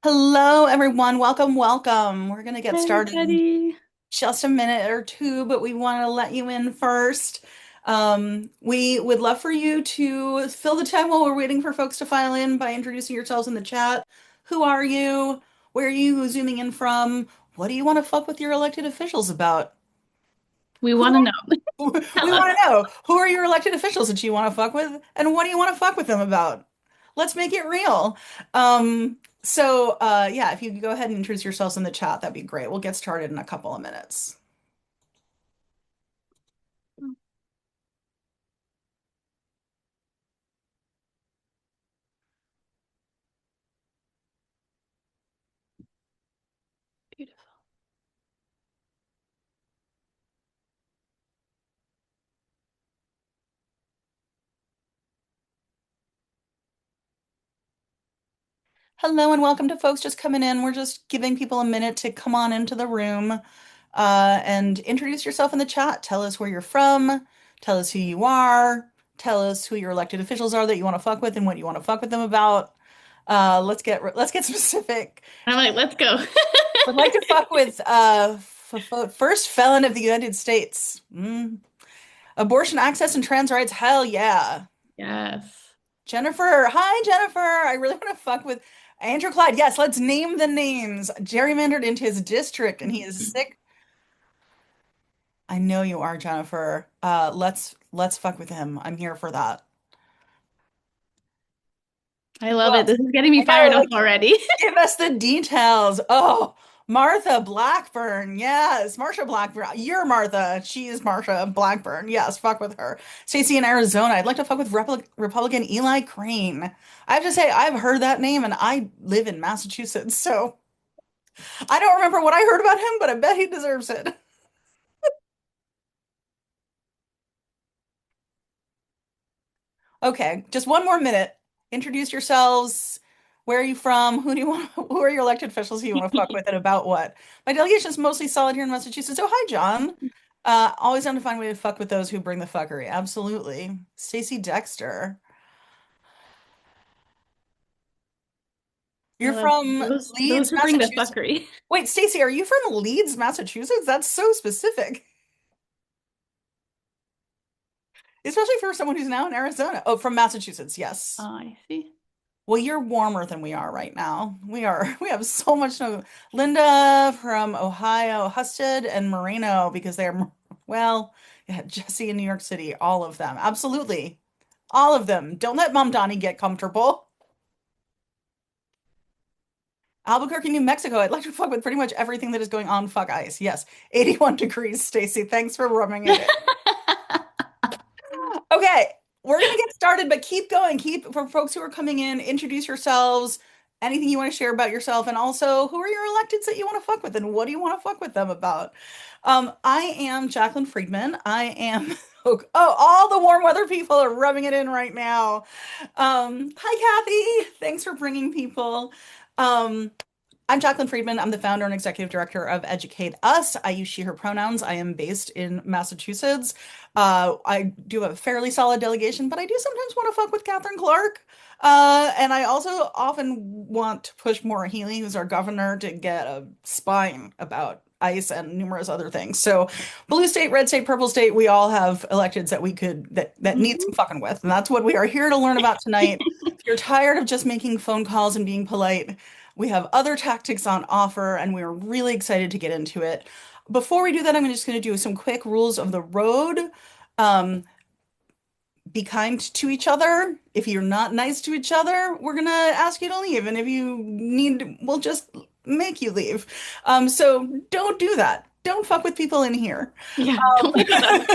Hello, everyone. Welcome, welcome. We're going to get Hi, started in everybody. just a minute or two, but we want to let you in first. We would love for you to fill the time while we're waiting for folks to file in by introducing yourselves in the chat. Who are you? Where are you zooming in from? What do you want to fuck with your elected officials about? We Who want to know. we Tell us. want to know who are your elected officials that you want to fuck with, and what do you want to fuck with them about? Let's make it real. Yeah, if you could go ahead and introduce yourselves in the chat, that'd be great. We'll get started in a couple of minutes. Beautiful. Hello and welcome to folks just coming in. We're just giving people a minute to come on into the room and introduce yourself in the chat. Tell us where you're from, tell us who you are, tell us who your elected officials are that you want to fuck with and what you want to fuck with them about. Let's get specific. I'm like, let's go. Would like to fuck with first felon of the United States. Abortion access and trans rights. Hell yeah. Yes. Jennifer. Hi, Jennifer. I really want to fuck with Andrew Clyde. Yes, let's name the names. Gerrymandered into his district, and he is sick. I know you are, Jennifer. Let's fuck with him. I'm here for that. I Who love it. else? This is getting me I gotta fired up like already. give us the details. Oh, Martha Blackburn. Yes, Marsha Blackburn. You're Martha. She is Marsha Blackburn. Yes, fuck with her. Stacey in Arizona. I'd like to fuck with Republican Eli Crane. I have to say, I've heard that name and I live in Massachusetts, so I don't remember what I heard about him, but I bet he deserves it. Okay, just one more minute. Introduce yourselves. Where are you from? Who do you want? Who are your elected officials who you want to fuck with and about what? My delegation is mostly solid here in Massachusetts. Oh, hi, John. Always down to find a way to fuck with those who bring the fuckery. Absolutely. Stacey Dexter. I You're love from those Leeds, who bring the Massachusetts. fuckery. Wait, Stacey, are you from Leeds, Massachusetts? That's so specific. Especially for someone who's now in Arizona. Oh, from Massachusetts, yes. I see. Well, you're warmer than we are right now. We have so much snow. Linda from Ohio, Husted and Moreno, because they're, well, yeah, Jesse in New York City, all of them. Absolutely. All of them. Don't let Mom Donnie get comfortable. Albuquerque, New Mexico. I'd like to fuck with pretty much everything that is going on. Fuck ice. Yes. 81 degrees, Stacy. Thanks for rubbing it in. Okay, we're gonna get started, but keep going. Keep for folks who are coming in, introduce yourselves, anything you want to share about yourself, and also who are your electeds that you want to fuck with and what do you want to fuck with them about? I am Jacqueline Friedman. I am all the warm weather people are rubbing it in right now. Hi Kathy. Thanks for bringing people. Um, I'm Jacqueline Friedman. I'm the founder and executive director of Educate Us. I use she, her pronouns. I am based in Massachusetts. I do have a fairly solid delegation, but I do sometimes want to fuck with Catherine Clark. And I also often want to push Maura Healey, who's our governor, to get a spine about ICE and numerous other things. So blue state, red state, purple state, we all have electeds that we could that need some Mhm. fucking with. And that's what we are here to learn about tonight. If you're tired of just making phone calls and being polite, we have other tactics on offer, and we're really excited to get into it. Before we do that, I'm just going to do some quick rules of the road. Um, be kind to each other. If you're not nice to each other, we're going to ask you to leave. And if you need, we'll just make you leave. So don't do that. Don't fuck with people in here. Yeah, don't fuck with us.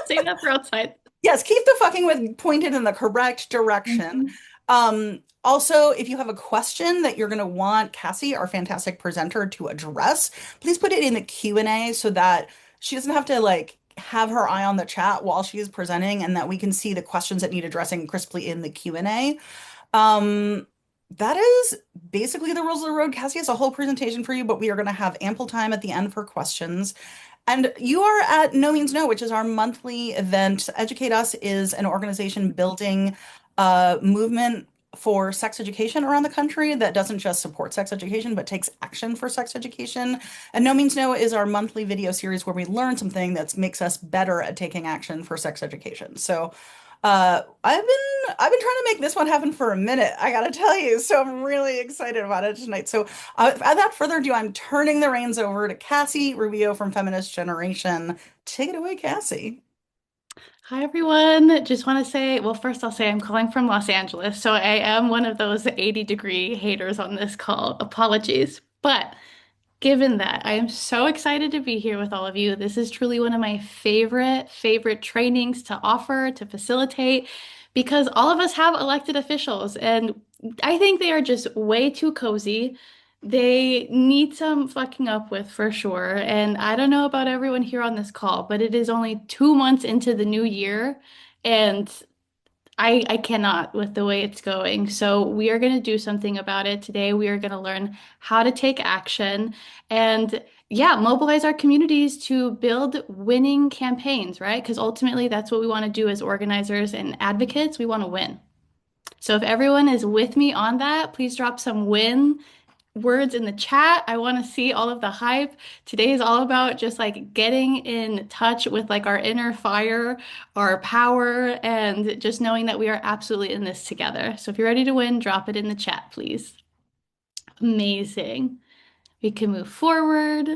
Save that for outside. Yes, keep the fucking with pointed in the correct direction. Mhm. Also, if you have a question that you're going to want Cassie, our fantastic presenter, to address, please put it in the Q&A so that she doesn't have to like have her eye on the chat while she is presenting and that we can see the questions that need addressing crisply in the Q&A. Um, that is basically the rules of the road. Cassie has a whole presentation for you, but we are going to have ample time at the end for questions. And you are at No Means No, which is our monthly event. Educate Us is an organization building a movement for sex education around the country that doesn't just support sex education, but takes action for sex education. And No Means No is our monthly video series where we learn something that makes us better at taking action for sex education. So I've been trying to make this one happen for a minute, I gotta tell you. So I'm really excited about it tonight. So without further ado, I'm turning the reins over to Cassie Rubio from Feminist Generation. Take it away, Cassie. Hi, everyone. Just want to say, well, first I'll say I'm calling from Los Angeles, so I am one of those 80-degree haters on this call. Apologies. But given that, I am so excited to be here with all of you. This is truly one of my favorite trainings to offer, to facilitate, because all of us have elected officials, and I think they are just way too cozy. They need some fucking up with for sure. And I don't know about everyone here on this call, but it is only 2 months into the new year, and I cannot with the way it's going. So we are going to do something about it today. We are going to learn how to take action and yeah, mobilize our communities to build winning campaigns, right? Because ultimately that's what we want to do as organizers and advocates. We want to win. So if everyone is with me on that, please drop some win words in the chat. I want to see all of the hype. Today is all about just like getting in touch with like our inner fire, our power, and just knowing that we are absolutely in this together. So if you're ready to win, drop it in the chat, please. Amazing. We can move forward.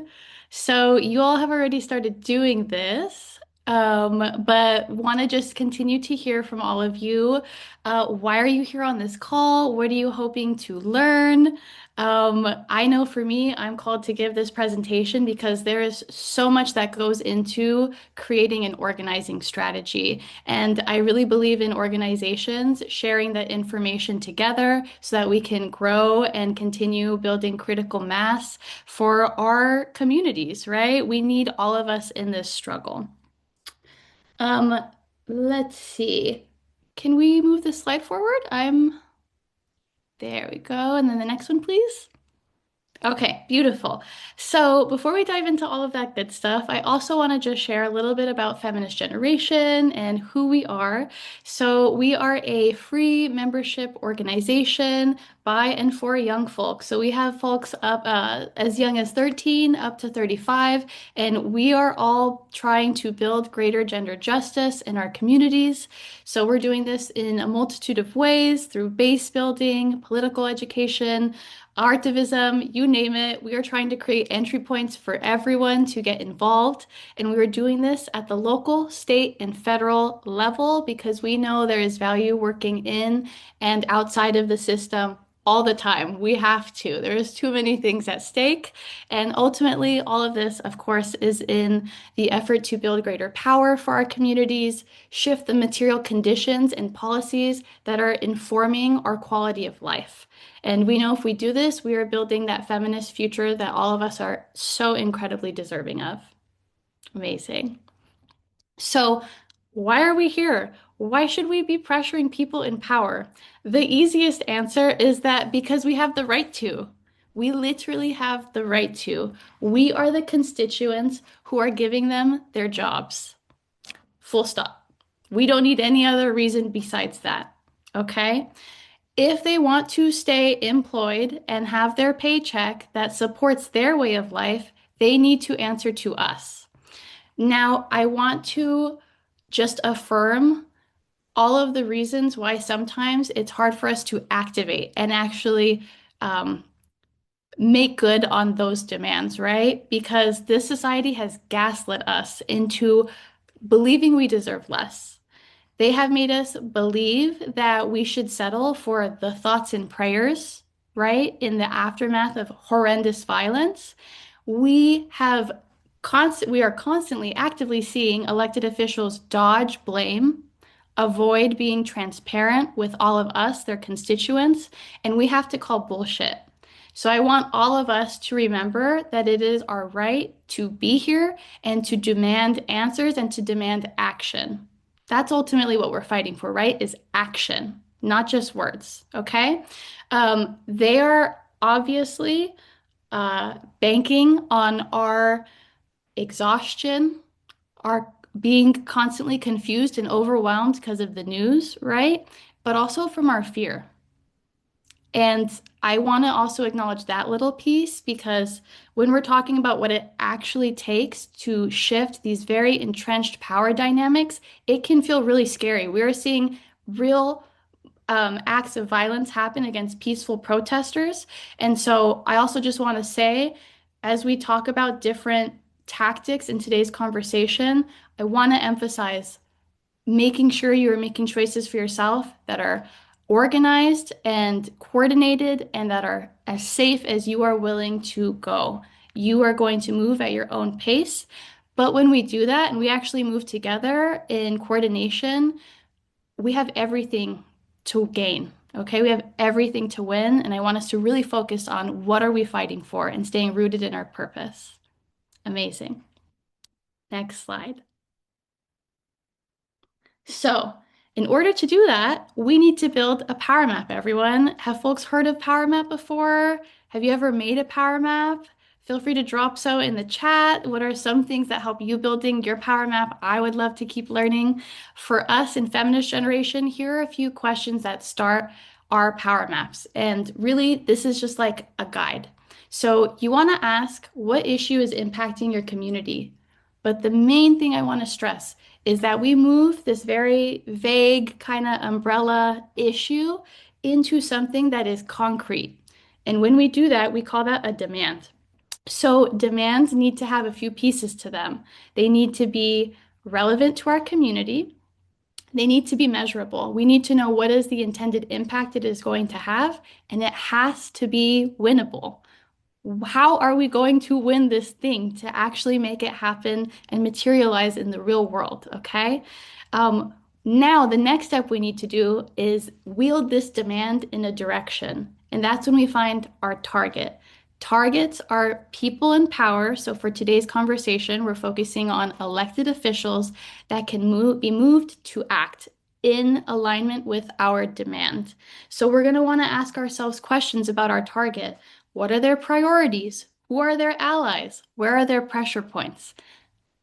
So you all have already started doing this, but want to just continue to hear from all of you. Why are you here on this call? What are you hoping to learn? I know for me, I'm called to give this presentation because there is so much that goes into creating an organizing strategy. And I really believe in organizations sharing that information together so that we can grow and continue building critical mass for our communities, right? We need all of us in this struggle. Um, let's see. Can we move this slide forward? There we go. And then the next one, please. Okay, beautiful. So before we dive into all of that good stuff, I also want to just share a little bit about Feminist Generation and who we are. So we are a free membership organization by and for young folks. So we have folks up as young as 13 up to 35, and we are all trying to build greater gender justice in our communities. So we're doing this in a multitude of ways through base building, political education, artivism, you name it. We are trying to create entry points for everyone to get involved. And we are doing this at the local, state, and federal level because we know there is value working in and outside of the system all the time. We have to. There's too many things at stake. And ultimately, all of this, of course, is in the effort to build greater power for our communities, shift the material conditions and policies that are informing our quality of life. And we know if we do this, we are building that feminist future that all of us are so incredibly deserving of. Amazing. So, why are we here? Why should we be pressuring people in power? The easiest answer is that because we have the right to. We literally have the right to. We are the constituents who are giving them their jobs. Full stop. We don't need any other reason besides that. Okay? If they want to stay employed and have their paycheck that supports their way of life, they need to answer to us. Now, I want to just affirm all of the reasons why sometimes it's hard for us to activate and actually um, make good on those demands, right? Because this society has gaslit us into believing we deserve less. They have made us believe that we should settle for the thoughts and prayers, right? In the aftermath of horrendous violence. We are constantly actively seeing elected officials dodge blame, avoid being transparent with all of us, their constituents, and we have to call bullshit. So I want all of us to remember that it is our right to be here and to demand answers and to demand action. That's ultimately what we're fighting for, right? Is action, not just words, okay? They are obviously banking on our exhaustion, our being constantly confused and overwhelmed because of the news, right? But also from our fear. And I want to also acknowledge that little piece because when we're talking about what it actually takes to shift these very entrenched power dynamics, it can feel really scary. We're seeing real acts of violence happen against peaceful protesters. And so I also just want to say, as we talk about different tactics in today's conversation, I want to emphasize making sure you are making choices for yourself that are organized and coordinated and that are as safe as you are willing to go. You are going to move at your own pace. But when we do that and we actually move together in coordination, we have everything to gain. Okay, we have everything to win, and I want us to really focus on what are we fighting for and staying rooted in our purpose. Amazing. Next slide. So, in order to do that, we need to build a power map, everyone. Have folks heard of power map before? Have you ever made a power map? Feel free to drop so in the chat. What are some things that help you building your power map? I would love to keep learning. For us in Feminist Generation, here are a few questions that start our power maps. And really, this is just like a guide. So you want to ask what issue is impacting your community? But the main thing I want to stress is that we move this very vague kind of umbrella issue into something that is concrete. And when we do that, we call that a demand. So demands need to have a few pieces to them. They need to be relevant to our community. They need to be measurable. We need to know what is the intended impact it is going to have, and it has to be winnable. How are we going to win this thing to actually make it happen and materialize in the real world? Okay. Um, Now, the next step we need to do is wield this demand in a direction. And that's when we find our target. Targets are people in power. So for today's conversation, we're focusing on elected officials that can be moved to act in alignment with our demand. So we're going to want to ask ourselves questions about our target. What are their priorities? Who are their allies? Where are their pressure points?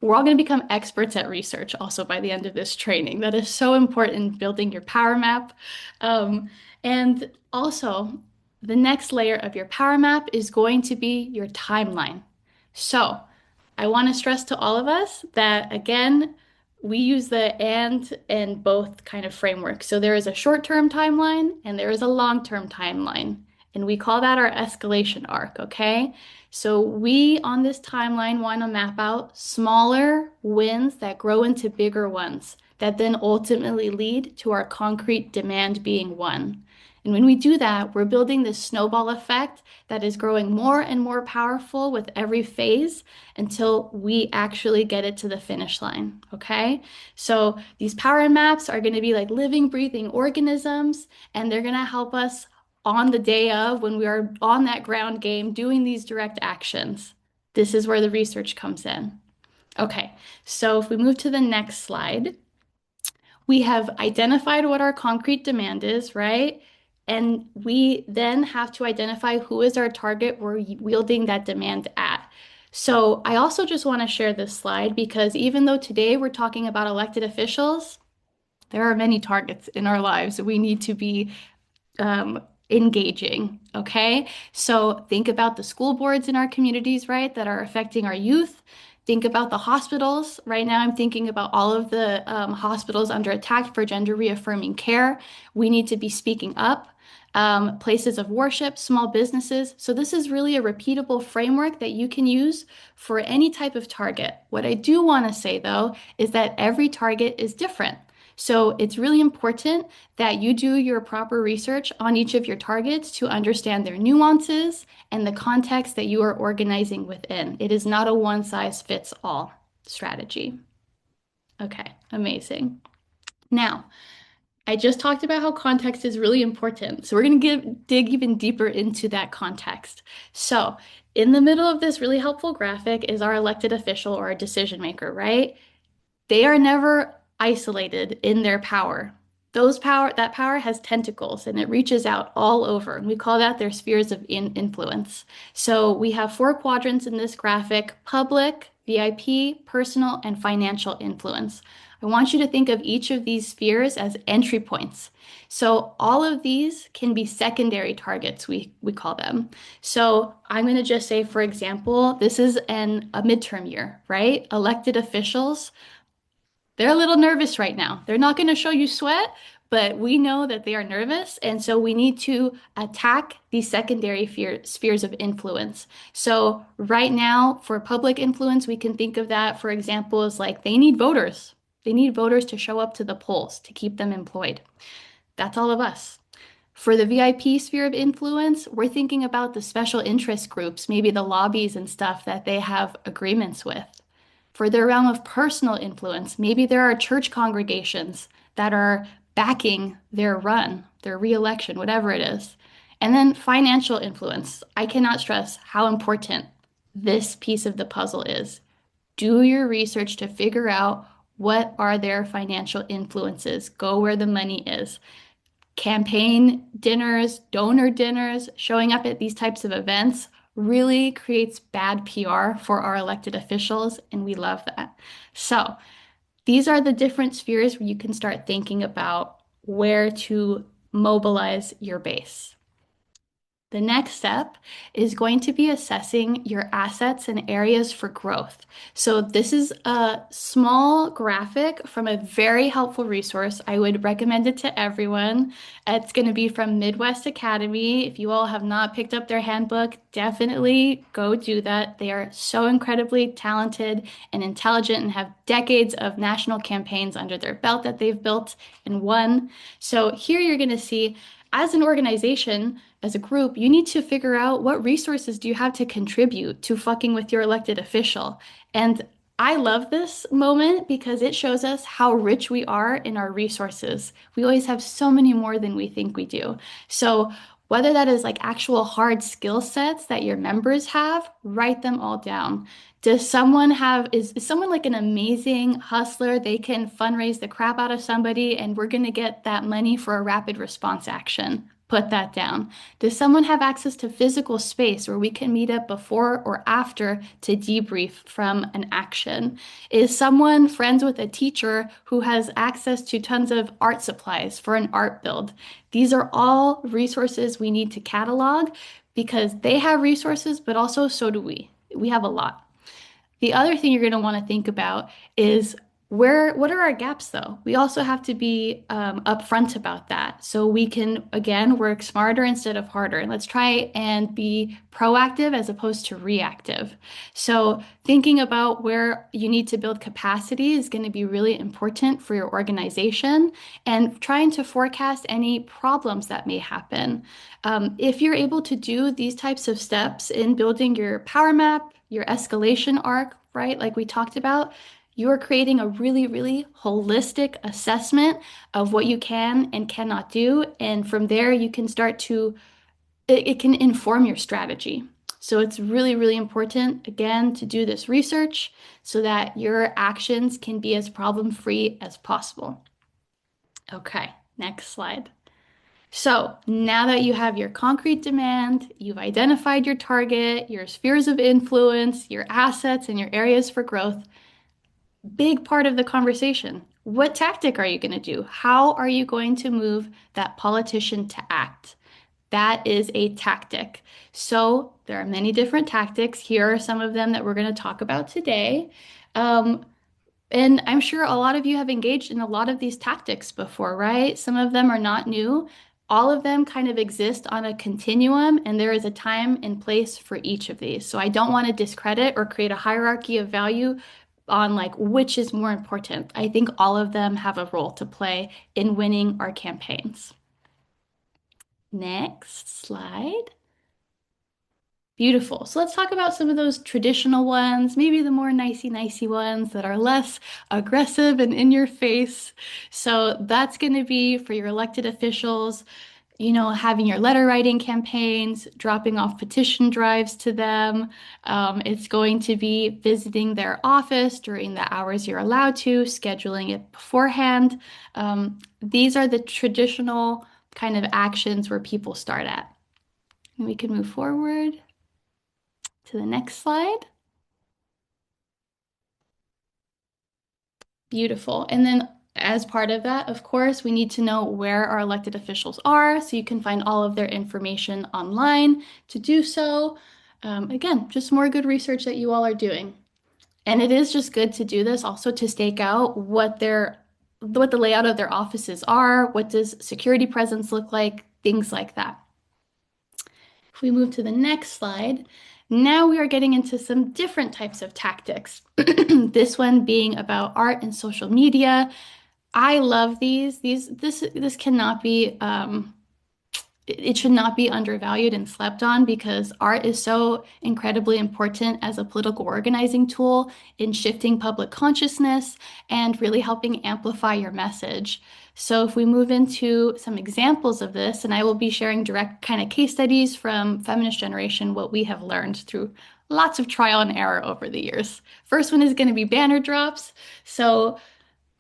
We're all going to become experts at research also by the end of this training. That is so important in building your power map. And also, the next layer of your power map is going to be your timeline. So, I want to stress to all of us that, again, we use the and both kind of framework. So, there is a short-term timeline and there is a long-term timeline. And we call that our escalation arc, okay? So we on this timeline want to map out smaller wins that grow into bigger ones that then ultimately lead to our concrete demand being won. And when we do that, we're building this snowball effect that is growing more and more powerful with every phase until we actually get it to the finish line. Okay. So these power maps are going to be like living, breathing organisms, and they're going to help us on the day of when we are on that ground game doing these direct actions. This is where the research comes in. Okay, so if we move to the next slide, we have identified what our concrete demand is, right? And we then have to identify who is our target we're wielding that demand at. So I also just want to share this slide because even though today we're talking about elected officials, there are many targets in our lives that we need to be engaging. Okay. So think about the school boards in our communities, right, that are affecting our youth. Think about the hospitals. Right now, I'm thinking about all of the hospitals under attack for gender reaffirming care. We need to be speaking up. Places of worship, small businesses. So this is really a repeatable framework that you can use for any type of target. What I do want to say though, is that every target is different. So it's really important that you do your proper research on each of your targets to understand their nuances and the context that you are organizing within. It is not a one size fits all strategy. Okay, amazing. Now, I just talked about how context is really important. So we're going to dig even deeper into that context. So in the middle of this really helpful graphic is our elected official or our decision maker, right? They are never isolated in their power. That power has tentacles and it reaches out all over. And we call that their spheres of influence. So we have four quadrants in this graphic: public, VIP, personal, and financial influence. I want you to think of each of these spheres as entry points. So all of these can be secondary targets, we call them. So I'm going to just say, for example, this is a midterm year, right? Elected officials, they're a little nervous right now. They're not going to show you sweat, but we know that they are nervous. And so we need to attack these secondary spheres of influence. So right now, for public influence, we can think of that, for example, as like they need voters. They need voters to show up to the polls to keep them employed. That's all of us. For the VIP sphere of influence, we're thinking about the special interest groups, maybe the lobbies and stuff that they have agreements with. For their realm of personal influence, maybe there are church congregations that are backing their run, their reelection, whatever it is. And then financial influence. I cannot stress how important this piece of the puzzle is. Do your research to figure out what are their financial influences. Go where the money is. Campaign dinners, donor dinners, showing up at these types of events really creates bad PR for our elected officials, and we love that. So, these are the different spheres where you can start thinking about where to mobilize your base. The next step is going to be assessing your assets and areas for growth. So this is a small graphic from a very helpful resource. I would recommend it to everyone. It's going to be from Midwest Academy. If you all have not picked up their handbook, definitely go do that. They are so incredibly talented and intelligent and have decades of national campaigns under their belt that they've built and won. So here you're going to see, as an organization, as a group, you need to figure out what resources do you have to contribute to fucking with your elected official. And I love this moment because it shows us how rich we are in our resources. We always have so many more than we think we do. So whether that is like actual hard skill sets that your members have, write them all down. Does someone have, is someone like an amazing hustler? They can fundraise the crap out of somebody and we're going to get that money for a rapid response action. Put that down. Does someone have access to physical space where we can meet up before or after to debrief from an action? Is someone friends with a teacher who has access to tons of art supplies for an art build? These are all resources we need to catalog because they have resources, but also so do we. We have a lot. The other thing you're going to want to think about is what are our gaps though? We also have to be upfront about that so we can, again, work smarter instead of harder. Let's try and be proactive as opposed to reactive. So thinking about where you need to build capacity is going to be really important for your organization and trying to forecast any problems that may happen. If you're able to do these types of steps in building your power map, your escalation arc, right, like we talked about, you're creating a really, really holistic assessment of what you can and cannot do. And from there, you can start to, it can inform your strategy. So it's really, really important, again, to do this research so that your actions can be as problem-free as possible. Okay, next slide. So now that you have your concrete demand, you've identified your target, your spheres of influence, your assets, and your areas for growth, big part of the conversation. What tactic are you going to do? How are you going to move that politician to act? That is a tactic. So there are many different tactics. Here are some of them that we're going to talk about today. And I'm sure a lot of you have engaged in a lot of these tactics before, right? Some of them are not new. All of them kind of exist on a continuum, and there is a time and place for each of these. So I don't want to discredit or create a hierarchy of value on like which is more important. I think all of them have a role to play in winning our campaigns. Next slide. Beautiful. So let's talk about some of those traditional ones, maybe the more nicey ones that are less aggressive and in your face. So that's going to be for your elected officials, having your letter writing campaigns, dropping off petition drives to them. It's going to be visiting their office during the hours you're allowed to, scheduling it beforehand. These are the traditional kind of actions where people start at. And we can move forward to the next slide. Beautiful. And then as part of that, of course, we need to know where our elected officials are. So you can find all of their information online to do so. Again, just more good research that you all are doing. And it is just good to do this also to stake out what the layout of their offices are, what does security presence look like, things like that. If we move to the next slide, now we are getting into some different types of tactics. This one being about art and social media. I love these. This cannot be it should not be undervalued and slept on because art is so incredibly important as a political organizing tool in shifting public consciousness and really helping amplify your message. So if we move into some examples of this, and I will be sharing direct kind of case studies from Feminist Generation, what we have learned through lots of trial and error over the years. First one is going to be banner drops. So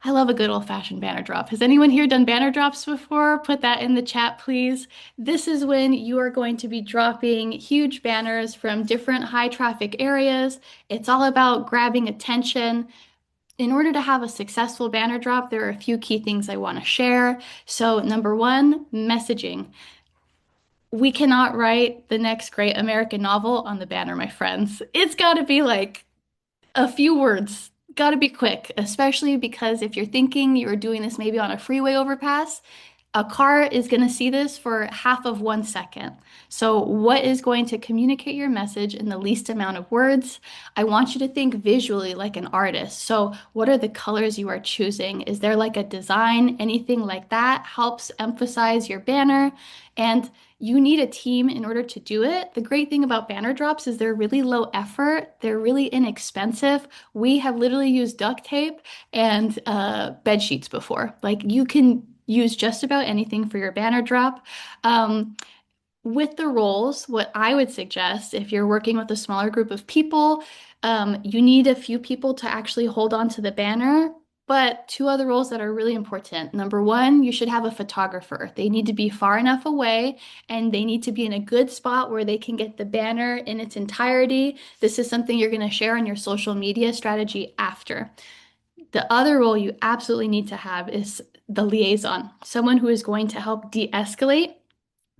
I love a good old-fashioned banner drop. Has anyone here done banner drops before? Put that in the chat, please. This is when you are going to be dropping huge banners from different high traffic areas. It's all about grabbing attention. In order to have a successful banner drop, there are a few key things I want to share. So, number one, messaging. We cannot write the next great American novel on the banner, my friends. It's got to be like a few words. Got to be quick, especially because if you're thinking you're doing this maybe on a freeway overpass, a car is going to see this for half of 1 second. So, what is going to communicate your message in the least amount of words? I want you to think visually like an artist. So, what are the colors you are choosing? Is there like a design? Anything like that helps emphasize your banner. And you need a team in order to do it. The great thing about banner drops is they're really low effort, they're really inexpensive. We have literally used duct tape and bed sheets before. Like you can use just about anything for your banner drop. With the roles, what I would suggest if you're working with a smaller group of people, you need a few people to actually hold on to the banner. But two other roles that are really important. Number one, you should have a photographer. They need to be far enough away and they need to be in a good spot where they can get the banner in its entirety. This is something you're going to share on your social media strategy after. The other role you absolutely need to have is the liaison, someone who is going to help de-escalate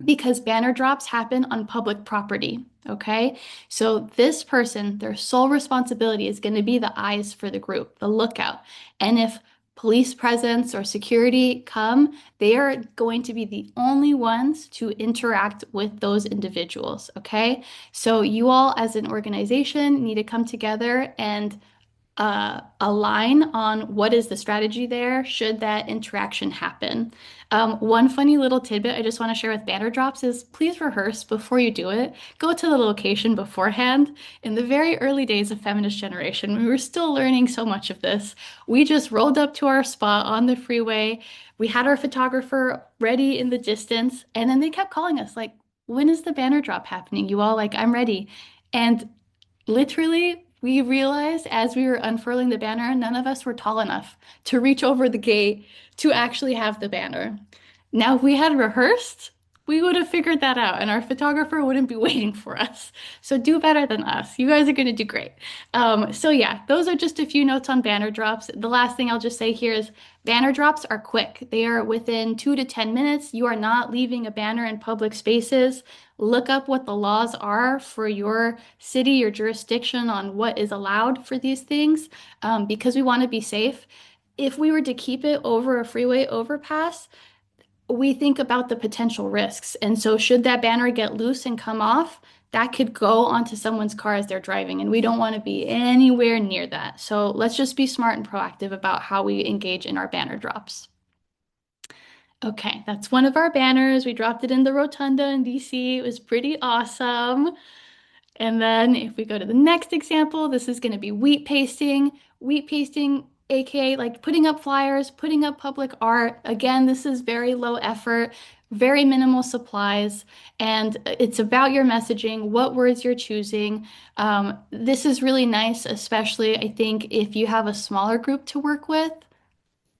because banner drops happen on public property. Okay. So this person, their sole responsibility is going to be the eyes for the group, the lookout. And if police presence or security come, they are going to be the only ones to interact with those individuals. Okay. So you all as an organization need to come together and align on what is the strategy there should that interaction happen. One funny little tidbit I just want to share with banner drops is please rehearse before you do it. Go to the location beforehand. In the very early days of Feminist Generation, when we were still learning so much of this, we just rolled up to our spot on the freeway. We had our photographer ready in the distance, and then they kept calling us like, when is the banner drop happening? You all like, I'm ready. And literally, we realized as we were unfurling the banner, none of us were tall enough to reach over the gate to actually have the banner. Now, if we had rehearsed, we would have figured that out, and our photographer wouldn't be waiting for us. So do better than us. You guys are going to do great. So yeah, those are just a few notes on banner drops. The last thing I'll just say here is banner drops are quick. They are within 2 to 10 minutes. You are not leaving a banner in public spaces. Look up what the laws are for your city, your jurisdiction on what is allowed for these things, because we want to be safe. If we were to keep it over a freeway overpass, we think about the potential risks. And so, should that banner get loose and come off, that could go onto someone's car as they're driving, and we don't want to be anywhere near that. So, let's just be smart and proactive about how we engage in our banner drops. Okay, that's one of our banners. We dropped it in the rotunda in DC. It was pretty awesome. And then if we go to the next example, this is going to be wheat pasting. Wheat pasting, aka like putting up flyers, putting up public art. Again, this is very low effort, very minimal supplies, and it's about your messaging, what words you're choosing. This is really nice, especially I think if you have a smaller group to work with,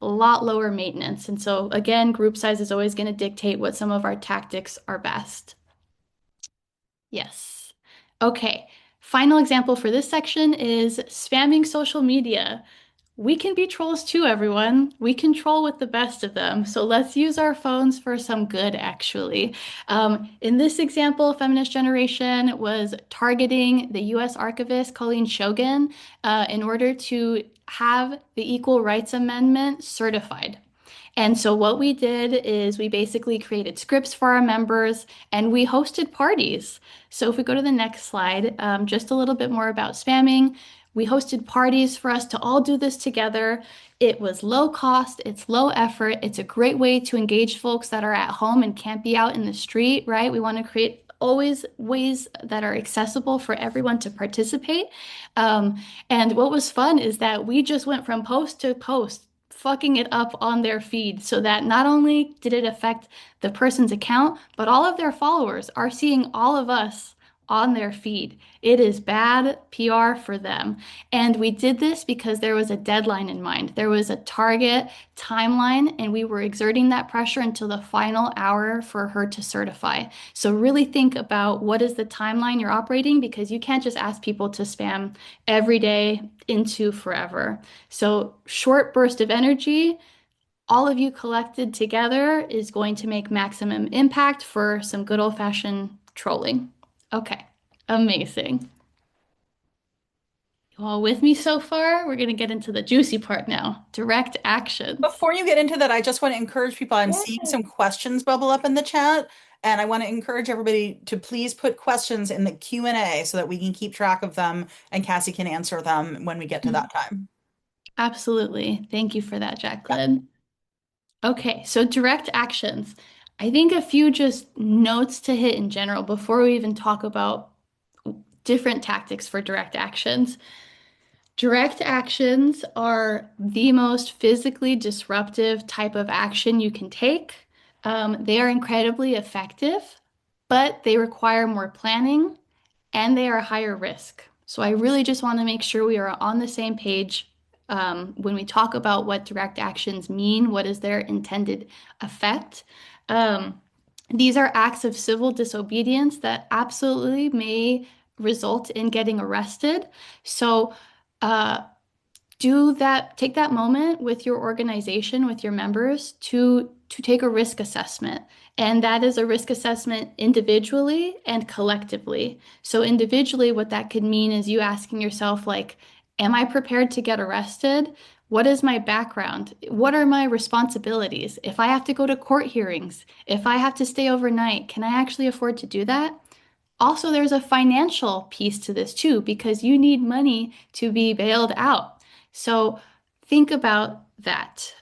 a lot lower maintenance. And so again, group size is always going to dictate what some of our tactics are best. Yes. Okay. Final example for this section is spamming social media. we can be trolls too, everyone. We can troll with the best of them. So let's use our phones for some good, actually. In this example, Feminist Generation was targeting the US archivist Colleen Shogan in order to have the Equal Rights Amendment certified. And so what we did is we basically created scripts for our members and we hosted parties. So if we go to the next slide, just a little bit more about spamming. We hosted parties for us to all do this together. It was low cost, it's low effort. It's a great way to engage folks that are at home and can't be out in the street, right? We want to create always ways that are accessible for everyone to participate. And what was fun is that we just went from post to post, fucking it up on their feed so that not only did it affect the person's account, but all of their followers are seeing all of us on their feed. It is bad PR for them. And we did this because there was a deadline in mind. There was a target timeline, and we were exerting that pressure until the final hour for her to certify. So really think about what is the timeline you're operating because you can't just ask people to spam every day into forever. So short burst of energy, all of you collected together is going to make maximum impact for some good old-fashioned trolling. Okay, amazing. You all with me so far? We're going to get into the juicy part now. Direct actions. Before you get into that, I just want to encourage people. I'm seeing Yeah. some questions bubble up in the chat, and I want to encourage everybody to please put questions in the Q&A so that we can keep track of them and Cassie can answer them when we get to that time. Absolutely. Thank you for that, Yeah. Jacqueline. Okay, so direct actions. I think a few just notes to hit in general before we even talk about different tactics for direct actions. Direct actions are the most physically disruptive type of action you can take. They are incredibly effective, but they require more planning and they are higher risk. So I really just want to make sure we are on the same page when we talk about what direct actions mean, what is their intended effect. Um, these are acts of civil disobedience that absolutely may result in getting arrested. So, uh, do that, take that moment with your organization, with your members to take a risk assessment. And that is a risk assessment individually and collectively. So individually, what that could mean is you asking yourself, like, am I prepared to get arrested? What is my background? What are my responsibilities? If I have to go to court hearings, if I have to stay overnight, can I actually afford to do that? Also, there's a financial piece to this too, because you need money to be bailed out. So think about that.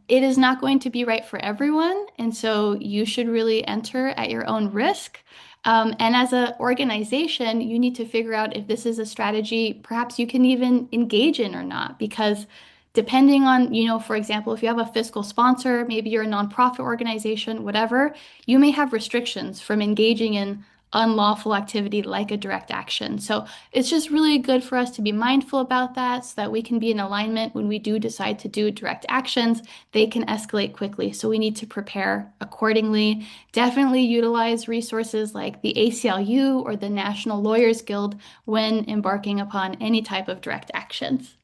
It is not going to be right for everyone, and so you should really enter at your own risk. And as an organization, you need to figure out if this is a strategy perhaps you can even engage in or not, because depending on, for example, if you have a fiscal sponsor, maybe you're a nonprofit organization, whatever, you may have restrictions from engaging in unlawful activity like a direct action. So it's just really good for us to be mindful about that so that we can be in alignment when we do decide to do direct actions. They can escalate quickly. So we need to prepare accordingly. Definitely utilize resources like the ACLU or the National Lawyers Guild when embarking upon any type of direct actions.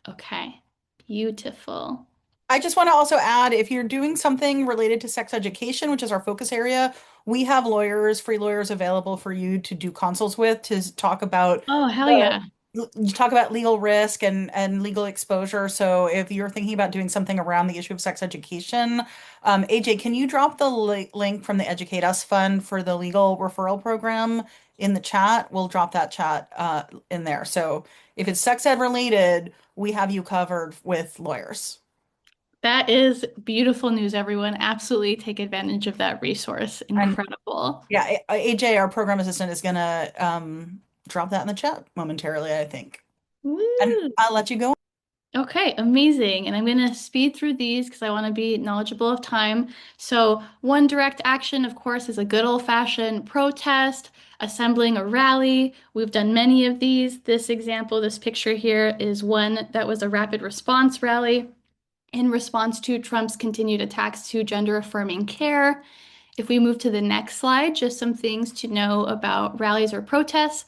Okay, beautiful. I just want to also add, if you're doing something related to sex education, which is our focus area, we have lawyers, free lawyers available for you to do consults with to talk about Oh, hell the yeah. you talk about legal risk and legal exposure. So if you're thinking about doing something around the issue of sex education, AJ, can you drop the link from the Educate Us Fund for the legal referral program in the chat? We'll drop that chat in there. So if it's sex ed related, we have you covered with lawyers. That is beautiful news, everyone. Absolutely take advantage of that resource. And Incredible. yeah, AJ, our program assistant, is gonna drop that in the chat momentarily, I think. And Woo! I'll let you go. Okay, amazing. And I'm going to speed through these because I want to be knowledgeable of time. So, one direct action, of course, is a good old-fashioned protest, assembling a rally. We've done many of these. This example, this picture here is one that was a rapid response rally in response to Trump's continued attacks to gender-affirming care. If we move to the next slide, just some things to know about rallies or protests.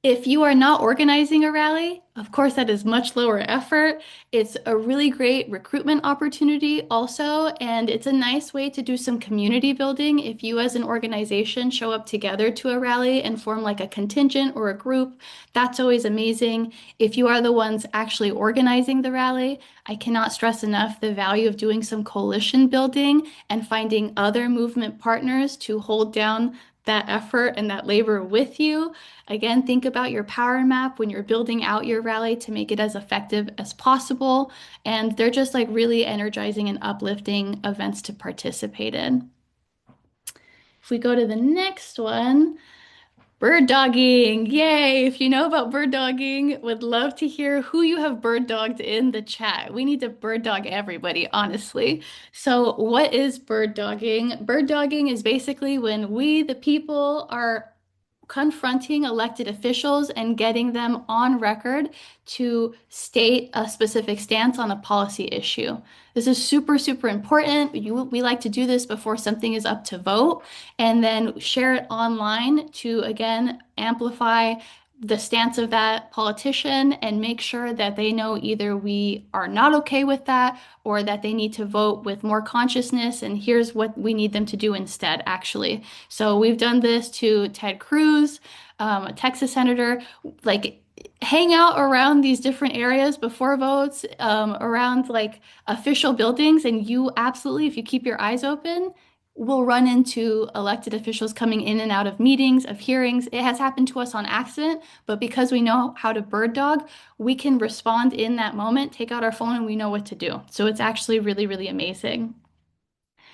If you are not organizing a rally, of course, that is much lower effort. It's a really great recruitment opportunity also, and it's a nice way to do some community building. If you as an organization show up together to a rally and form like a contingent or a group, that's always amazing. If you are the ones actually organizing the rally, I cannot stress enough the value of doing some coalition building and finding other movement partners to hold down that effort and that labor with you. Again, think about your power map when you're building out your rally to make it as effective as possible. And they're just like really energizing and uplifting events to participate in. If we go to the next one, bird dogging. Yay! If you know about bird dogging, would love to hear who you have bird dogged in the chat. We need to bird dog everybody, honestly. So, what is bird dogging? Bird dogging is basically when we, the people, are confronting elected officials and getting them on record to state a specific stance on a policy issue. This is super, super important. We like to do this before something is up to vote and then share it online to, again, amplify the stance of that politician and make sure that they know either we are not okay with that or that they need to vote with more consciousness and here's what we need them to do instead, actually. So we've done this to Ted Cruz, a Texas senator, like hang out around these different areas before votes, around like official buildings, and you absolutely, if you keep your eyes open, will run into elected officials coming in and out of meetings, of hearings. It has happened to us on accident, but because we know how to bird dog, we can respond in that moment, take out our phone, and we know what to do. So it's actually really, really amazing.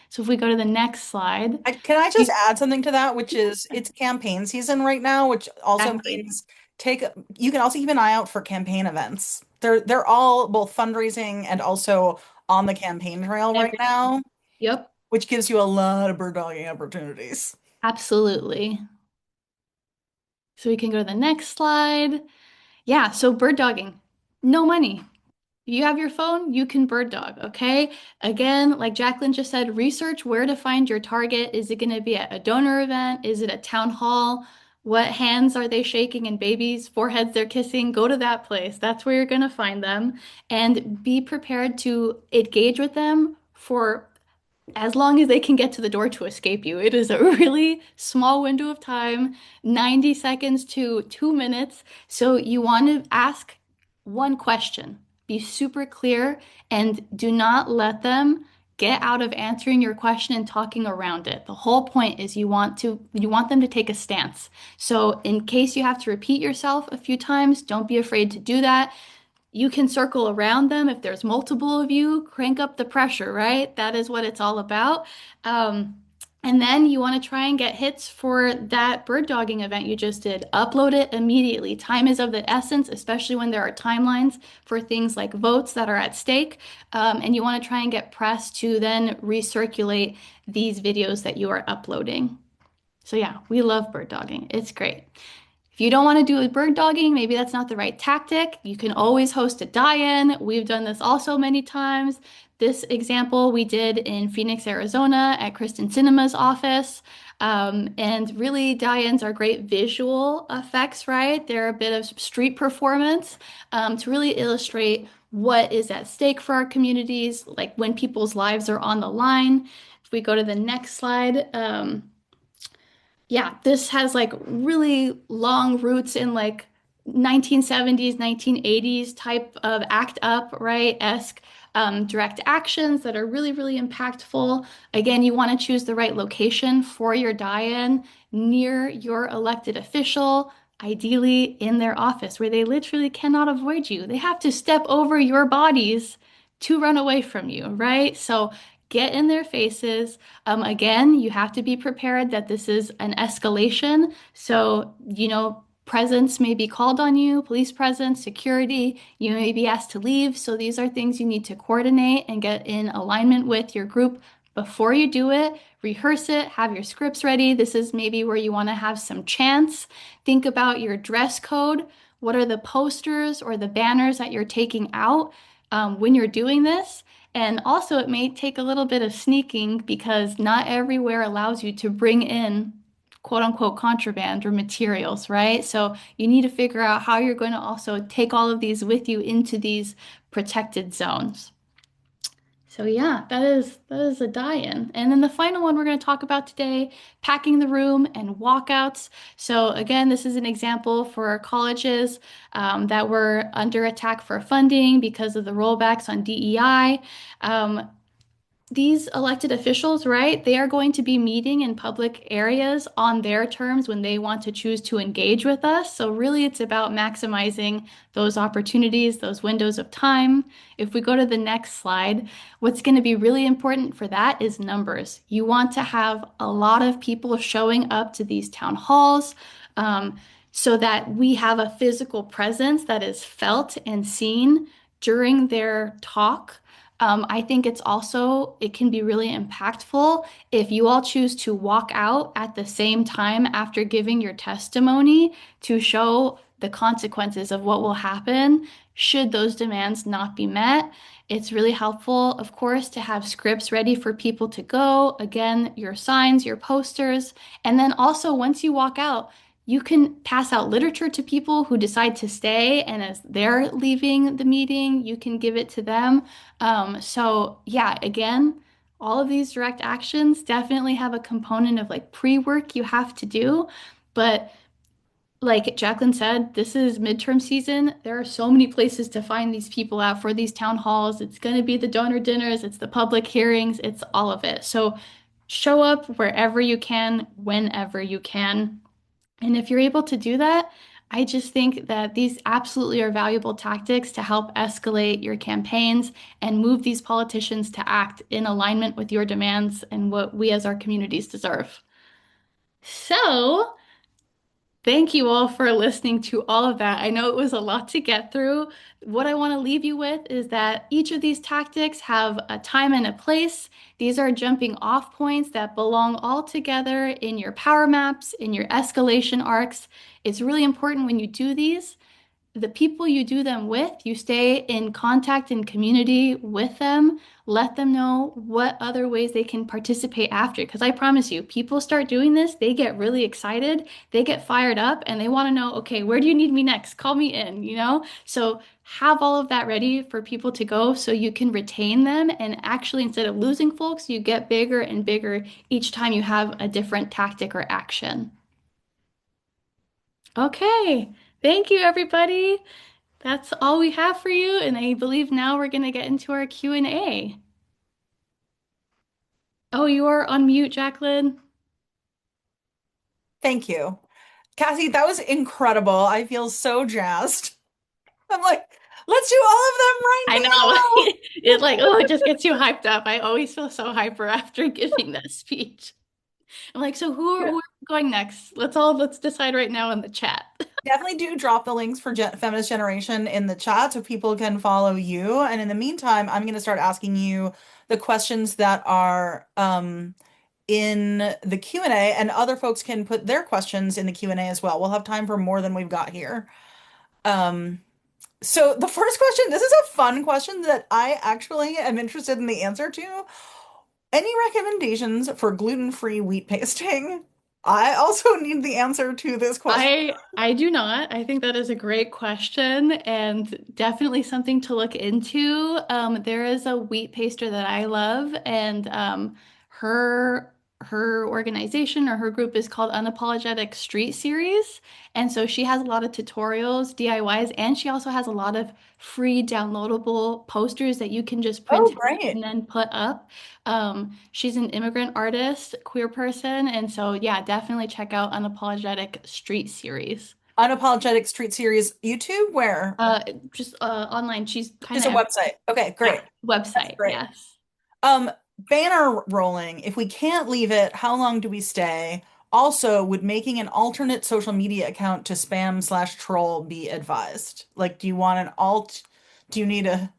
So if we go to the next slide, Can I just you add something to that, which is it's campaign season right now, which also exactly means take you can also keep an eye out for campaign events. They're all both fundraising and also on the campaign trail right everything. now, Yep, which gives you a lot of bird dogging opportunities. absolutely. So we can go to the next slide. Yeah, so bird dogging, no money. You have your phone, you can bird dog, okay? Again, like Jacqueline just said, research where to find your target. Is it going to be at a donor event? Is it a town hall? What hands are they shaking and babies' foreheads they're kissing? Go to that place. That's where you're going to find them. And be prepared to engage with them for as long as they can get to the door to escape you. It is a really small window of time, 90 seconds to 2 minutes. So you want to ask one question, be super clear, and do not let them get out of answering your question and talking around it. The whole point is you want them to take a stance. So in case you have to repeat yourself a few times, don't be afraid to do that. You can circle around them if there's multiple of you, crank up the pressure, right? That is what it's all about. Um, and then you want to try and get hits for that bird dogging event you just did. Upload it immediately. Time is of the essence, especially when there are timelines for things like votes that are at stake. And you want to try and get press to then recirculate these videos that you are uploading. So yeah, we love bird dogging. It's great. If you don't want to do bird dogging, maybe that's not the right tactic. You can always host a die-in. We've done this also many times. This example we did in Phoenix, Arizona at Kristen Cinema's office. And really, die-ins are great visual effects, right? They're a bit of street performance to really illustrate what is at stake for our communities, like when people's lives are on the line. If we go to the next slide, yeah, this has like really long roots in like 1970s, 1980s type of act up, right? Esque direct actions that are really, really impactful. Again, you want to choose the right location for your die-in near your elected official, ideally in their office where they literally cannot avoid you. They have to step over your bodies to run away from you, right? So get in their faces. Again, you have to be prepared that this is an escalation. So, presence may be called on you, police presence, security. You may be asked to leave. So, these are things you need to coordinate and get in alignment with your group before you do it. Rehearse it, have your scripts ready. This is maybe where you want to have some chants. Think about your dress code. What are the posters or the banners that you're taking out when you're doing this? And also, it may take a little bit of sneaking because not everywhere allows you to bring in quote unquote contraband or materials, right? So you need to figure out how you're going to also take all of these with you into these protected zones. So yeah, that is a die-in. And then the final one we're going to talk about today, packing the room and walkouts. So again, this is an example for our colleges that were under attack for funding because of the rollbacks on DEI. These elected officials, right, they are going to be meeting in public areas on their terms when they want to choose to engage with us. So, really, it's about maximizing those opportunities, those windows of time. If we go to the next slide, what's going to be really important for that is numbers. You want to have a lot of people showing up to these town halls. So that we have a physical presence that is felt and seen during their talk. I think it can be really impactful if you all choose to walk out at the same time after giving your testimony to show the consequences of what will happen should those demands not be met. It's really helpful, of course, to have scripts ready for people to go. Again, your signs, your posters, and then also once you walk out, you can pass out literature to people who decide to stay, and as they're leaving the meeting, you can give it to them. So yeah, again, all of these direct actions definitely have a component of like pre-work you have to do. But like Jacqueline said, this is midterm season. There are so many places to find these people out for these town halls. It's going to be the donor dinners, it's the public hearings, it's all of it. So show up wherever you can, whenever you can. And if you're able to do that, I just think that these absolutely are valuable tactics to help escalate your campaigns and move these politicians to act in alignment with your demands and what we as our communities deserve. So, thank you all for listening to all of that. I know it was a lot to get through. What I want to leave you with is that each of these tactics have a time and a place. These are jumping off points that belong all together in your power maps, in your escalation arcs. It's really important when you do these the people you do them with, you stay in contact and community with them, let them know what other ways they can participate after. Because I promise you, people start doing this, they get really excited, they get fired up, and they want to know, okay, where do you need me next? Call me in, you know? So have all of that ready for people to go so you can retain them. And actually, instead of losing folks, you get bigger and bigger each time you have a different tactic or action. Okay. Thank you, everybody. That's all we have for you, and I believe now we're going to get into our Q&A. Oh, you are on mute, Jacqueline. Thank you. Cassie, that was incredible. I feel so jazzed. I'm like, let's do all of them right I now. know. It like, oh, it just gets you hyped up. I always feel so hyper after giving that speech. I'm like, so who are going next? Let's decide right now in the chat. Definitely do drop the links for Feminist Generation in the chat so people can follow you. And in the meantime, I'm going to start asking you the questions that are in the Q&A, and other folks can put their questions in the Q&A as well. We'll have time for more than we've got here. Um, so the first question, this is a fun question that I actually am interested in the answer to. Any recommendations for gluten-free wheat pasting? I also need the answer to this question. I do not. I think that is a great question and definitely something to look into. There is a wheat paster that I love, and her her organization or her group is called Unapologetic Street Series. And so she has a lot of tutorials, DIYs, and she also has a lot of free downloadable posters that you can just print Oh, out great. and then put up. She's an immigrant artist, queer person, and so yeah, definitely check out Unapologetic Street Series. Unapologetic Street Series YouTube, where? Uh, just online. She's kind Just of a website. Okay, yeah, great. That's website. great. Yes. Banner rolling. If we can't leave it, how long do we stay? Also, would making an alternate social media account to spam/troll be advised? Like, do you want an alt? Do you need a?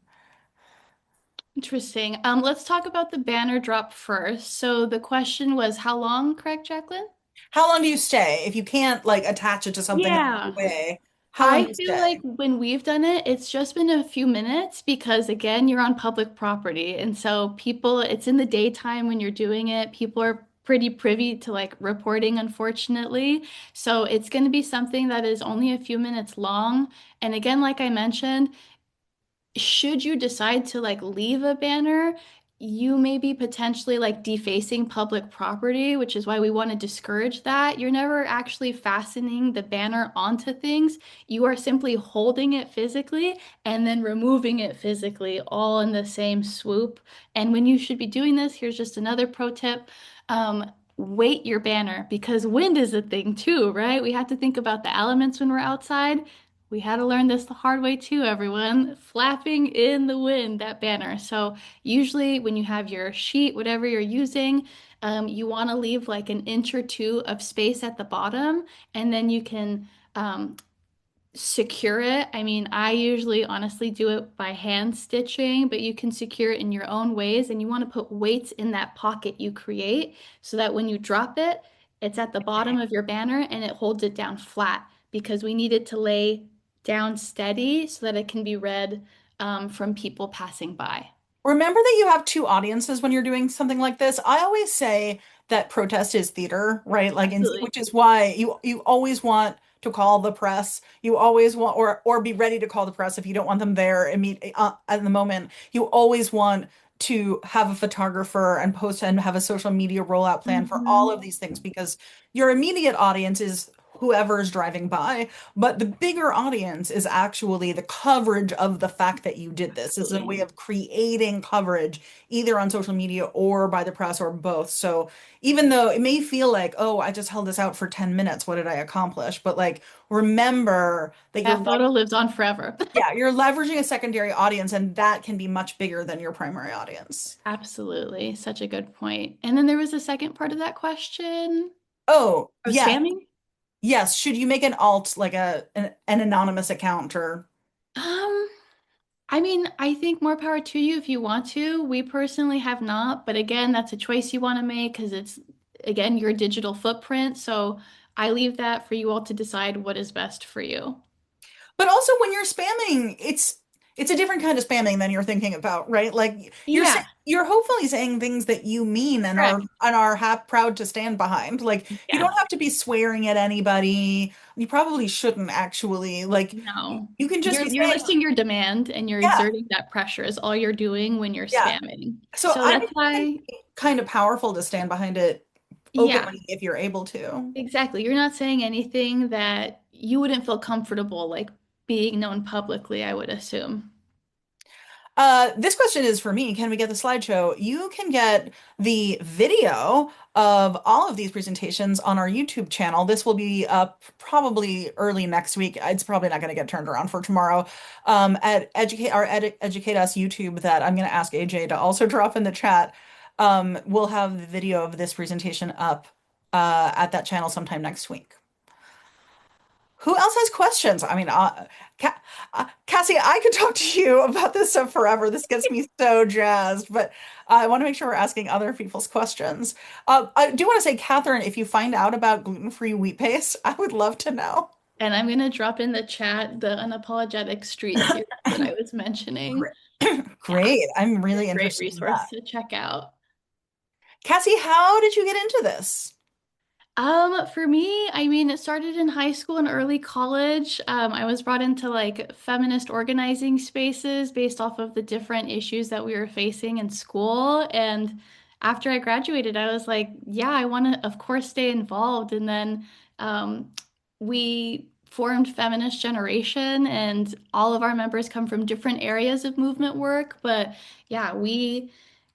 Interesting. Let's talk about the banner drop first. So the question was how long, correct, Jacqueline? How long do you stay? If you can't like attach it to something along the Yeah. way, how long I do you feel like stay? when we've done it, it's just been a few minutes because again, you're on public property. And so people, it's in the daytime when you're doing it. People are pretty privy to like reporting, unfortunately. So it's going to be something that is only a few minutes long. And again, like I mentioned, should you decide to like leave a banner, you may be potentially like defacing public property, which is why we want to discourage that. You're never actually fastening the banner onto things. You are simply holding it physically and then removing it physically, all in the same swoop. And when you should be doing this, here's just another pro tip. Weight your banner because wind is a thing too, right? We have to think about the elements when we're outside. We had to learn this the hard way too, everyone. Flapping in the wind, that banner. So usually when you have your sheet, whatever you're using, you want to leave like an inch or two of space at the bottom, and then you can secure it. I mean, I usually honestly do it by hand stitching, but you can secure it in your own ways, and you want to put weights in that pocket you create so that when you drop it, it's at the bottom of your banner and it holds it down flat because we need it to lay down steady so that it can be read from people passing by. Remember that you have two audiences when you're doing something like this. I always say that protest is theater, right? Absolutely. Which is why you always want to call the press. You always want or be ready to call the press if you don't want them there at the moment. You always want to have a photographer and post and have a social media rollout plan for all of Mhm. these things because your immediate audience is whoever is driving by. But the bigger audience is actually the coverage of the fact that you did this. This is a way Absolutely. of creating coverage either on social media or by the press or both. So even though it may feel like, oh, I just held this out for 10 minutes, what did I accomplish? But like, remember that That photo lives on forever. yeah, you're leveraging a secondary audience and that can be much bigger than your primary audience. Absolutely. Such a good point. And then there was a second part of that question. Oh, Oh, yeah. spamming? Yes. Should you make an alt like an anonymous account or Um, I mean, I think more power to you if you want to. We personally have not, but again, that's a choice you want to make because it's, again, your digital footprint. So I leave that for you all to decide what is best for you. but also when you're spamming, it's a different kind of spamming than you're thinking about, right? Like Yeah, you're hopefully saying things that you mean correct. and are proud to stand behind. Like you Yeah, don't have to be swearing at anybody. You probably shouldn't actually. Like no. you can just be You're saying, listing your demand and you're yeah, exerting that pressure is all you're doing when you're yeah. spamming. So So I that's think why, it's kind of powerful to stand behind it yeah, openly if you're able to. exactly. You're not saying anything that you wouldn't feel comfortable like being known publicly, I would assume. This question is for me. Can we get the slideshow? You can get the video of all of these presentations on our YouTube channel. This will be up probably early next week. It's probably not going to get turned around for tomorrow. At Educate Us YouTube that I'm going to ask AJ to also drop in the chat. We'll have the video of this presentation up at that channel sometime next week. Who else has questions? I mean, Ca Cassie, I could talk to you about this stuff forever. This gets me so jazzed, but I want to make sure we're asking other people's questions. I do want to say, Catherine, if you find out about gluten-free wheat paste, I would love to know. And I'm going to drop in the chat the unapologetic street series that I was mentioning. Great. Yeah, Great. I'm it's really a great interested in resource that. to check out. Cassie, how did you get into this? For me, I mean, it started in high school and early college. I was brought into like feminist organizing spaces based off of the different issues that we were facing in school. And after I graduated, I was like, yeah, I want to, of course, stay involved. And then um, we formed Feminist Generation, and all of our members come from different areas of movement work. But yeah,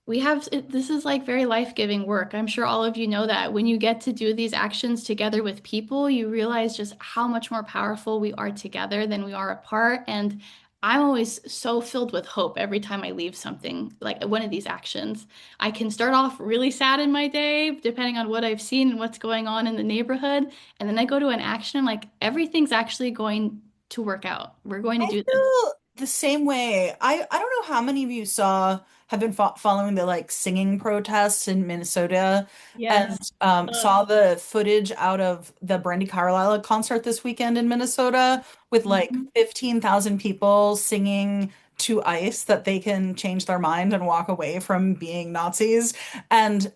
we have this is like very life-giving work. I'm sure all of you know that when you get to do these actions together with people, you realize just how much more powerful we are together than we are apart. And I'm always so filled with hope every time I leave something like one of these actions. I can start off really sad in my day, depending on what I've seen and what's going on in the neighborhood. And then I go to an action, like everything's actually going to work out. We're going to I do this. feel the same way. I don't know how many of you have been following the like singing protests in Minnesota and Yes. saw the footage out of the Brandi Carlile concert this weekend in Minnesota with like Mhm. 15,000 people singing to ICE that they can change their mind and walk away from being Nazis. And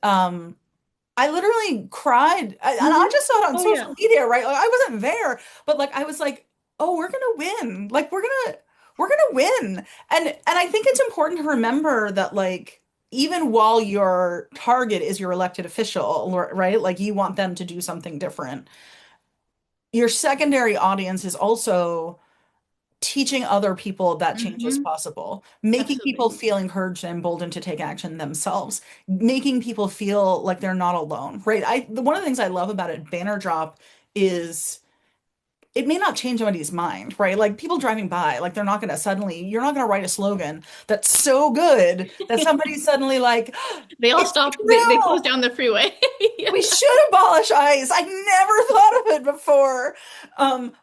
I literally cried. And I Mhm. just saw it on Oh yeah. social media, right? Like I wasn't there, but like I was like, "Oh, we're gonna win. Like we're gonna win." And I think it's important to remember that like even while your target is your elected official, right? Like you want them to do something different. Your secondary audience is also teaching other people that change is Hmm. possible, making Absolutely. people feel encouraged and emboldened to take action themselves, making people feel like they're not alone, right? One of the things I love about it, Banner Drop, is it may not change anybody's mind, right? Like people driving by, like they're not going to suddenly, you're not going to write a slogan that's so good that somebody's suddenly like, They all it's stopped, they true. closed down the freeway. Yeah. We should abolish ICE. I never thought of it before.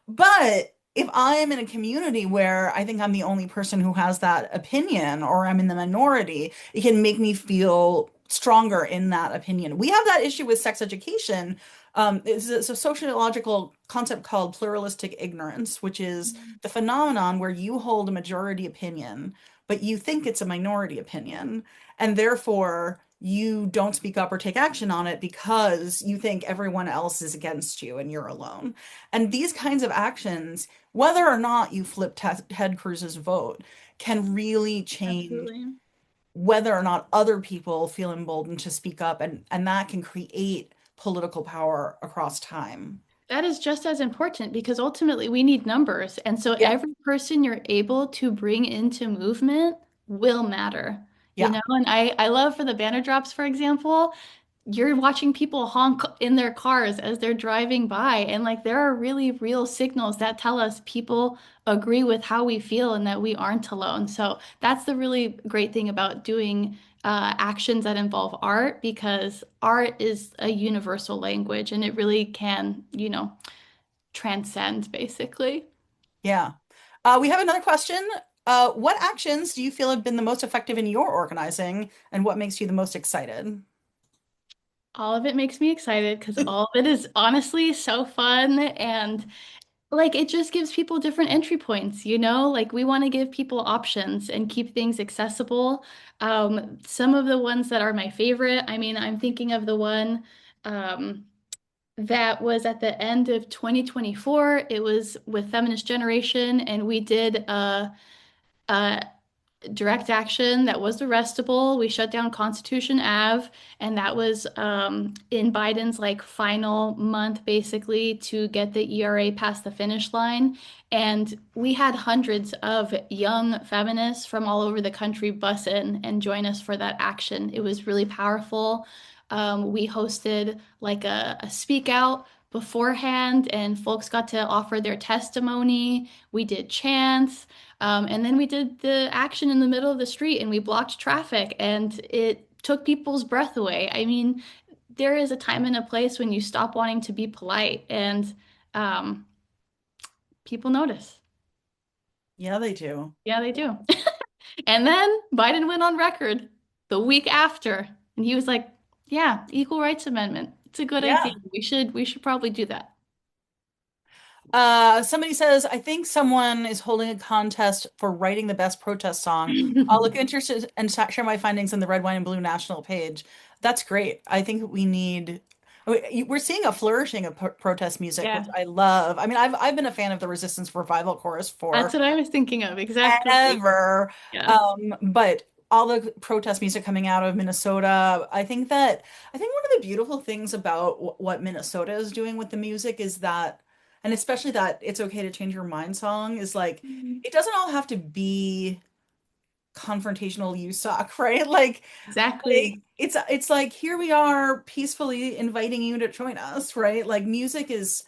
But if I'm in a community where I think I'm the only person who has that opinion or I'm in the minority, it can make me feel stronger in that opinion. We have that issue with sex education. It's a sociological concept called pluralistic ignorance, which is the phenomenon where you hold a majority opinion, but you think it's a minority opinion, and therefore you don't speak up or take action on it because you think everyone else is against you and you're alone. And these kinds of actions, whether or not you flip Ted Cruz's vote, can really change Absolutely. whether or not other people feel emboldened to speak up, and that can create political power across time. That is just as important because ultimately we need numbers. And so Yeah. every person you're able to bring into movement will matter, you Yeah. know? And I love for the banner drops, for example, you're watching people honk in their cars as they're driving by. And like there are really real signals that tell us people agree with how we feel and that we aren't alone. So that's the really great thing about doing actions that involve art because art is a universal language and it really can, transcend basically. Yeah. We have another question. What actions do you feel have been the most effective in your organizing, and what makes you the most excited? All of it makes me excited because all of it is honestly so fun and like it just gives people different entry points, you know? Like we want to give people options and keep things accessible. Some of the ones that are my favorite, I mean, I'm thinking of the one um, that was at the end of 2024. It was with Feminist Generation, and we did a direct action that was arrestable. We shut down Constitution Ave, and that was in Biden's like final month, basically, to get the ERA past the finish line. And we had hundreds of young feminists from all over the country bus in and join us for that action. It was really powerful. We hosted like a speak out beforehand, and folks got to offer their testimony. We did chants. And then we did the action in the middle of the street and we blocked traffic and it took people's breath away. I mean, there is a time and a place when you stop wanting to be polite and um, people notice. Yeah, they do. Yeah, they do. And then Biden went on record the week after and he was like, yeah, equal rights amendment. It's a good idea. Yeah. We should probably do that. Somebody says, I think someone is holding a contest for writing the best protest song. I'll look interested and share my findings on the Red, White, and Blue National page. That's great. I think we need. We're seeing a flourishing of protest music, which Yeah, I love. I mean, I've been a fan of the Resistance Revival Chorus that's for what I was thinking of. Exactly. ever. Yeah. But all the protest music coming out of Minnesota, I think one of the beautiful things about what Minnesota is doing with the music is that, and especially that "It's Okay to Change Your Mind" song is like, Mhm. it doesn't all have to be confrontational, you suck, right? Like Exactly. it's like here we are peacefully inviting you to join us, right? Like music is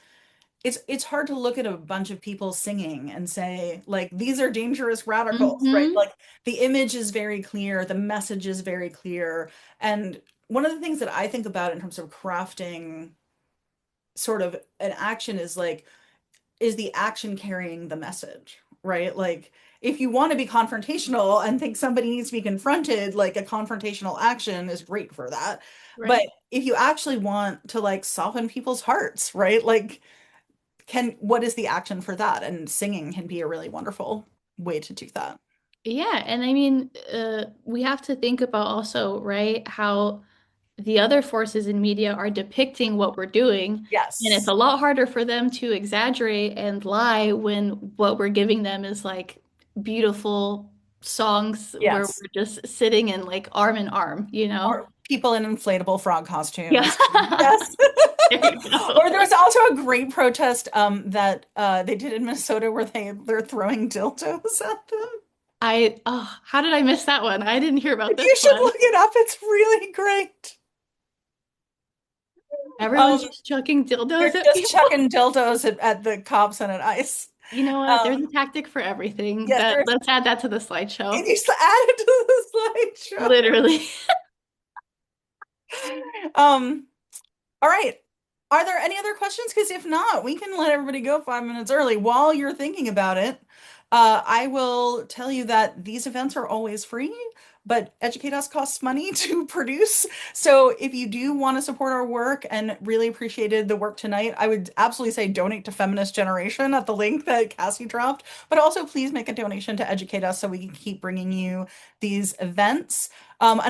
it's hard to look at a bunch of people singing and say like these are dangerous radicals, right? Hmm. Like the image is very clear, the message is very clear. And one of the things that I think about in terms of crafting sort of an action is like, is the action carrying the message, right? Like if you want to be confrontational and think somebody needs to be confronted, like a confrontational action is great for that. But Right. if you actually want to like soften people's hearts, right? Like what is the action for that? And singing can be a really wonderful way to do that. Yeah, and I mean, we have to think about also, right, how the other forces in media are depicting what we're doing. And it's Yes. a lot harder for them to exaggerate and lie when what we're giving them is like beautiful songs where Yes. we're just sitting in like arm in arm, you know? Or people in inflatable frog Yeah. costumes. Yes. There you go. Or there was also a great protest that they did in Minnesota where they're throwing dildos at them. How did I miss that one? I didn't hear about this You should one. look it up. It's really great. Everyone's Um, just chucking they're dildos at just people. chucking dildos at the cops and at ICE. You know what? There's a Um, tactic for everything. yes, That there's. let's add that to the It slideshow. needs to add it to the slideshow. Literally. Um, all right. Are there any other questions? Because if not, we can let everybody go 5 minutes early. While you're thinking about it, I will tell you that these events are always free, but Educate Us costs money to produce. So if you do want to support our work and really appreciated the work tonight, I would absolutely say donate to Feminist Generation at the link that Cassie dropped. But also please make a donation to Educate Us so we can keep bringing you these events. And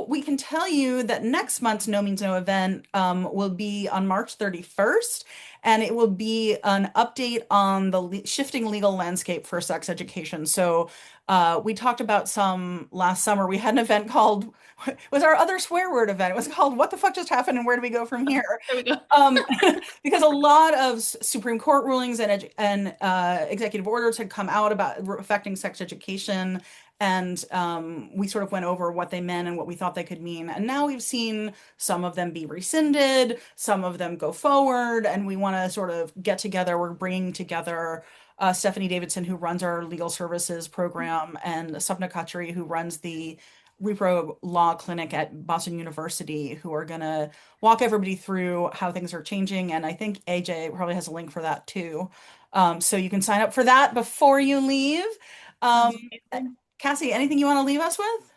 we can tell you that next month's No Means No event will be on March 31st, and it will be an update on the shifting legal landscape for sex education. So we talked about some last summer. We had an event called, it was our other swear word event. It was called What the Fuck Just Happened and Where Do We Go From Here? There we go. Um, because a lot of Supreme Court rulings and executive orders had come out about affecting sex education, and we sort of went over what they meant and what we thought they could mean. And now we've seen some of them be rescinded, some of them go forward, and we want to sort of get together. We're bringing together Stephanie Davidson, who runs our legal services program, and Sapna Khatri, who runs the Repro Law Clinic at Boston University, who are going to walk everybody through how things are changing. And I think AJ probably has a link for that too. So you can sign up for that before you leave. Um, Sounds amazing. Cassie, anything you want to leave us with?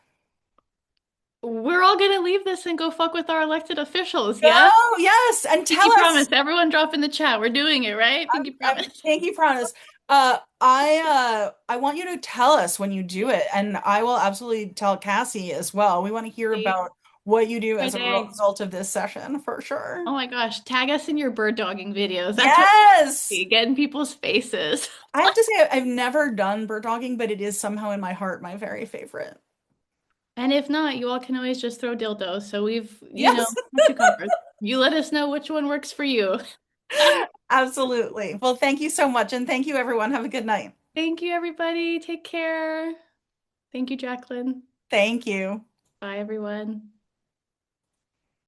We're all gonna leave this and go fuck with our elected officials, yes? Oh, yes. And tell Pinky us, promise. Everyone drop in the chat. We're doing it, right? Pinky promise. thank you, Promise. I want you to tell us when you do it, and I will absolutely tell Cassie as well. We want to hear Please. about what you do My as a day. result of this session for Oh sure. my gosh, tag us in your bird dogging videos. That's what Yes. we get in people's faces. I have to say I've never done bird dogging, but it is somehow in my heart my very favorite. And if not, you all can always just throw dildos. So we've, Yes. got you covered. You let us know which one works for you. Absolutely. Well, thank you so much, and thank you, everyone. Have a good night. Thank you, everybody. Take care. Thank you, Jacqueline. Thank you. Bye, everyone.